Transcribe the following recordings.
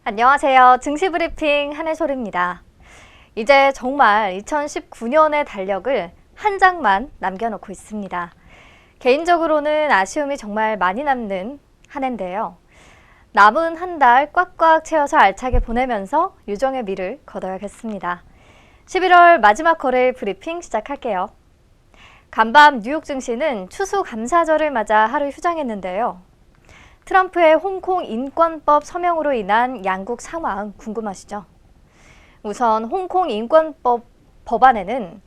안녕하세요. 증시브리핑 한혜솔입니다. 이제 정말 2019년의 달력을 한 장만 남겨놓고 있습니다. 개인적으로는 아쉬움이 정말 많이 남는 한 해인데요. 남은 한 달 꽉꽉 채워서 알차게 보내면서 유정의 미를 거둬야겠습니다. 11월 마지막 거래일 브리핑 시작할게요. 간밤 뉴욕 증시는 추수감사절을 맞아 하루 휴장했는데요. 트럼프의 홍콩 인권법 서명으로 인한 양국 상황 궁금하시죠? 우선 홍콩 인권법 법안에는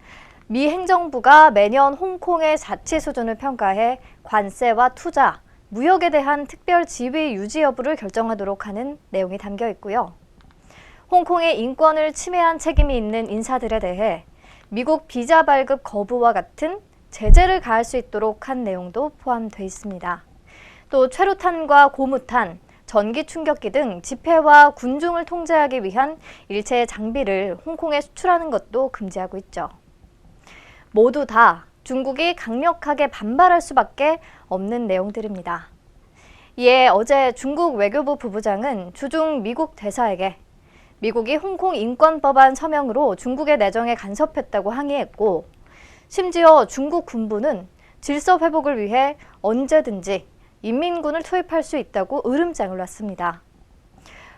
미 행정부가 매년 홍콩의 자치 수준을 평가해 관세와 투자, 무역에 대한 특별 지위 유지 여부를 결정하도록 하는 내용이 담겨 있고요. 홍콩의 인권을 침해한 책임이 있는 인사들에 대해 미국 비자 발급 거부와 같은 제재를 가할 수 있도록 한 내용도 포함되어 있습니다. 또 최루탄과 고무탄, 전기 충격기 등 집회와 군중을 통제하기 위한 일체의 장비를 홍콩에 수출하는 것도 금지하고 있죠. 모두 다 중국이 강력하게 반발할 수밖에 없는 내용들입니다. 이에 어제 중국 외교부 부부장은 주중 미국 대사에게 미국이 홍콩 인권법안 서명으로 중국의 내정에 간섭했다고 항의했고, 심지어 중국 군부는 질서 회복을 위해 언제든지 인민군을 투입할 수 있다고 으름장을 놨습니다.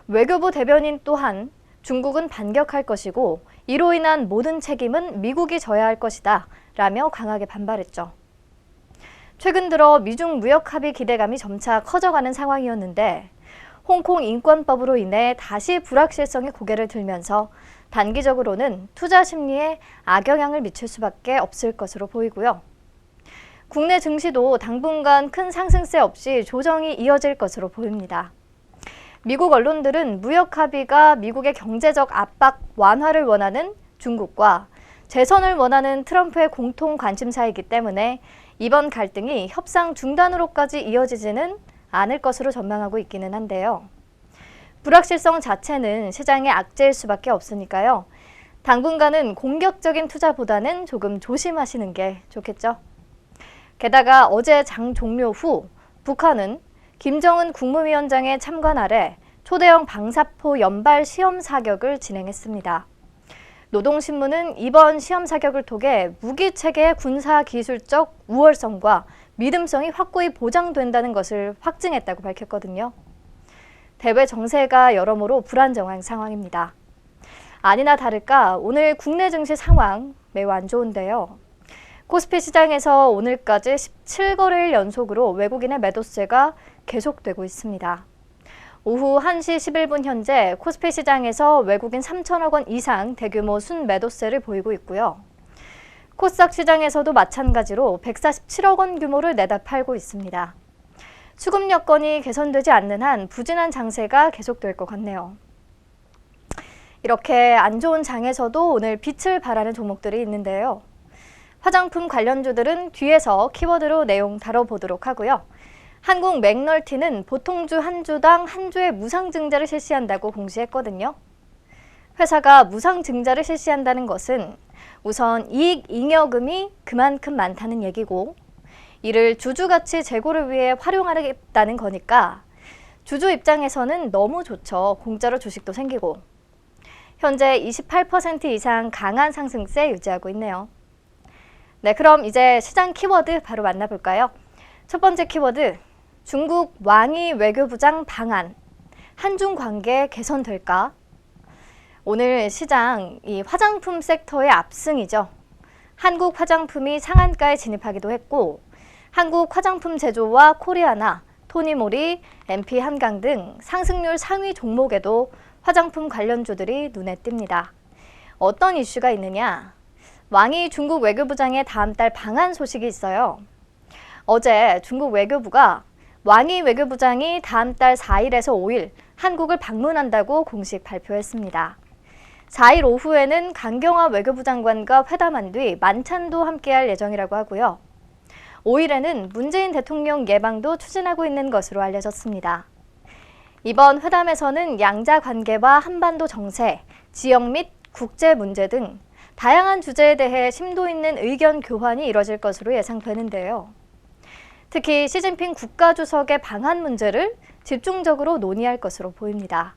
외교부 대변인 또한 중국은 반격할 것이고 이로 인한 모든 책임은 미국이 져야 할 것이다 라며 강하게 반발했죠. 최근 들어 미중 무역 합의 기대감이 점차 커져가는 상황이었는데 홍콩 인권법으로 인해 다시 불확실성이 고개를 들면서 단기적으로는 투자 심리에 악영향을 미칠 수밖에 없을 것으로 보이고요. 국내 증시도 당분간 큰 상승세 없이 조정이 이어질 것으로 보입니다. 미국 언론들은 무역 합의가 미국의 경제적 압박 완화를 원하는 중국과 재선을 원하는 트럼프의 공통 관심사이기 때문에 이번 갈등이 협상 중단으로까지 이어지지는 않을 것으로 전망하고 있기는 한데요. 불확실성 자체는 시장의 악재일 수밖에 없으니까요. 당분간은 공격적인 투자보다는 조금 조심하시는 게 좋겠죠. 게다가 어제 장 종료 후 북한은 김정은 국무위원장의 참관 아래 초대형 방사포 연발 시험 사격을 진행했습니다. 노동신문은 이번 시험 사격을 통해 무기체계의 군사기술적 우월성과 믿음성이 확고히 보장된다는 것을 확증했다고 밝혔거든요. 대외 정세가 여러모로 불안정한 상황입니다. 아니나 다를까 오늘 국내 증시 상황 매우 안 좋은데요. 코스피 시장에서 오늘까지 17거래일 연속으로 외국인의 매도세가 계속되고 있습니다. 오후 1시 11분 현재 코스피 시장에서 외국인 3천억 원 이상 대규모 순매도세를 보이고 있고요. 코스닥 시장에서도 마찬가지로 147억 원 규모를 내다 팔고 있습니다. 수급 여건이 개선되지 않는 한 부진한 장세가 계속될 것 같네요. 이렇게 안 좋은 장에서도 오늘 빛을 발하는 종목들이 있는데요. 화장품 관련주들은 뒤에서 키워드로 내용 다뤄보도록 하고요. 한국 맥널티는 보통주 한 주당 한 주의 무상증자를 실시한다고 공시했거든요. 회사가 무상증자를 실시한다는 것은 우선 이익 잉여금이 그만큼 많다는 얘기고 이를 주주가치 제고를 위해 활용하겠다는 거니까 주주 입장에서는 너무 좋죠. 공짜로 주식도 생기고. 현재 28% 이상 강한 상승세 유지하고 있네요. 네, 그럼 이제 시장 키워드 바로 만나볼까요? 첫 번째 키워드, 중국 왕이 외교부장 방한, 한중 관계 개선될까? 오늘 시장 이 화장품 섹터의 압승이죠. 한국 화장품이 상한가에 진입하기도 했고 한국 화장품 제조와 코리아나, 토니모리, MP 한강 등 상승률 상위 종목에도 화장품 관련주들이 눈에 띕니다. 어떤 이슈가 있느냐? 왕이 중국 외교부장의 다음 달 방한 소식이 있어요. 어제 중국 외교부가 왕이 외교부장이 다음 달 4일에서 5일 한국을 방문한다고 공식 발표했습니다. 4일 오후에는 강경화 외교부 장관과 회담한 뒤 만찬도 함께할 예정이라고 하고요. 5일에는 문재인 대통령 예방도 추진하고 있는 것으로 알려졌습니다. 이번 회담에서는 양자 관계와 한반도 정세, 지역 및 국제 문제 등 다양한 주제에 대해 심도 있는 의견 교환이 이뤄질 것으로 예상되는데요. 특히 시진핑 국가주석의 방한 문제를 집중적으로 논의할 것으로 보입니다.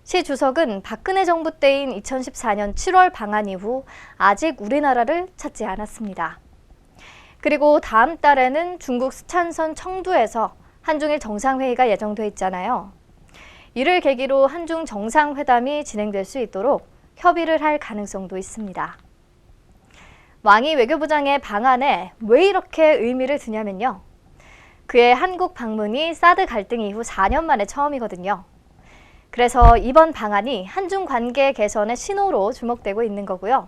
시 주석은 박근혜 정부 때인 2014년 7월 방한 이후 아직 우리나라를 찾지 않았습니다. 그리고 다음 달에는 중국 스촨성 청두에서 한중일 정상회의가 예정돼 있잖아요. 이를 계기로 한중 정상회담이 진행될 수 있도록 협의를 할 가능성도 있습니다. 왕이 외교부장의 방한에 왜 이렇게 의미를 두냐면요. 그의 한국 방문이 사드 갈등 이후 4년 만에 처음이거든요. 그래서 이번 방한이 한중 관계 개선의 신호로 주목되고 있는 거고요.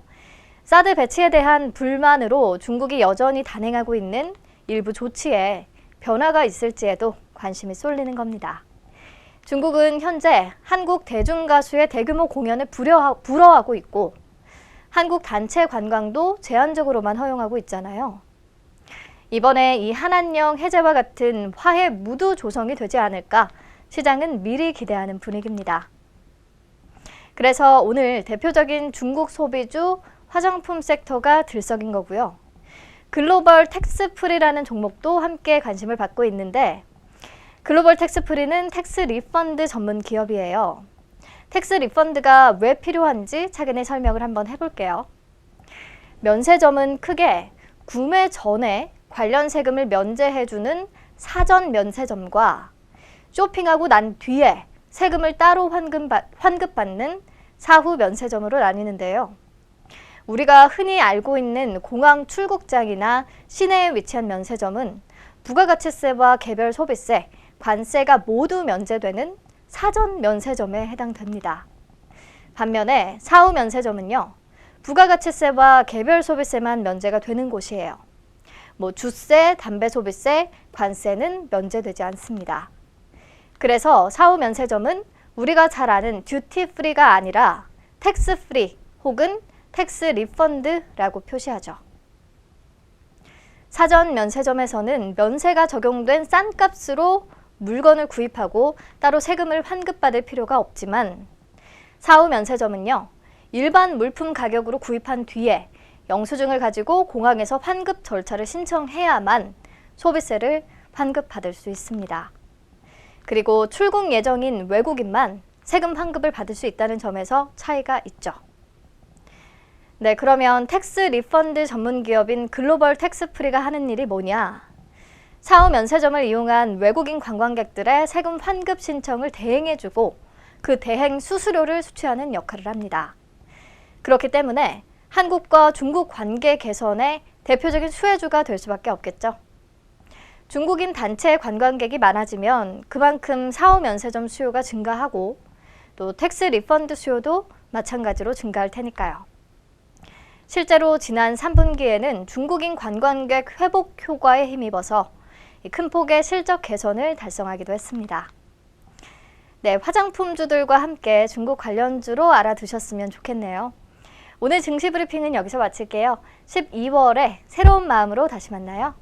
사드 배치에 대한 불만으로 중국이 여전히 단행하고 있는 일부 조치에 변화가 있을지에도 관심이 쏠리는 겁니다. 중국은 현재 한국 대중가수의 대규모 공연을 불허하고 있고 한국 단체 관광도 제한적으로만 허용하고 있잖아요. 이번에 이 한안령 해제와 같은 화해 무드 조성이 되지 않을까 시장은 미리 기대하는 분위기입니다. 그래서 오늘 대표적인 중국 소비주 화장품 섹터가 들썩인 거고요. 글로벌 텍스프리라는 종목도 함께 관심을 받고 있는데 글로벌 텍스프리는 텍스 리펀드 전문 기업이에요. 텍스 리펀드가 왜 필요한지 차근히 설명을 한번 해볼게요. 면세점은 크게 구매 전에 관련 세금을 면제해주는 사전 면세점과 쇼핑하고 난 뒤에 세금을 따로 환급받는 사후 면세점으로 나뉘는데요. 우리가 흔히 알고 있는 공항 출국장이나 시내에 위치한 면세점은 부가가치세와 개별 소비세, 관세가 모두 면제되는 사전 면세점에 해당됩니다. 반면에 사후 면세점은요, 부가가치세와 개별 소비세만 면제가 되는 곳이에요. 주세, 담배 소비세, 관세는 면제되지 않습니다. 그래서 사후 면세점은 우리가 잘 아는 듀티 프리가 아니라 텍스 프리 혹은 텍스 리펀드라고 표시하죠. 사전 면세점에서는 면세가 적용된 싼 값으로 물건을 구입하고 따로 세금을 환급받을 필요가 없지만 사후 면세점은요, 일반 물품 가격으로 구입한 뒤에 영수증을 가지고 공항에서 환급 절차를 신청해야만 소비세를 환급받을 수 있습니다. 그리고 출국 예정인 외국인만 세금 환급을 받을 수 있다는 점에서 차이가 있죠. 네, 그러면 텍스 리펀드 전문 기업인 글로벌 텍스프리가 하는 일이 뭐냐? 사후 면세점을 이용한 외국인 관광객들의 세금 환급 신청을 대행해주고 그 대행 수수료를 수취하는 역할을 합니다. 그렇기 때문에 한국과 중국 관계 개선의 대표적인 수혜주가 될 수밖에 없겠죠. 중국인 단체 관광객이 많아지면 그만큼 사후 면세점 수요가 증가하고 또 텍스 리펀드 수요도 마찬가지로 증가할 테니까요. 실제로 지난 3분기에는 중국인 관광객 회복 효과에 힘입어서 큰 폭의 실적 개선을 달성하기도 했습니다. 네, 화장품주들과 함께 중국 관련주로 알아두셨으면 좋겠네요. 오늘 증시 브리핑은 여기서 마칠게요. 12월에 새로운 마음으로 다시 만나요.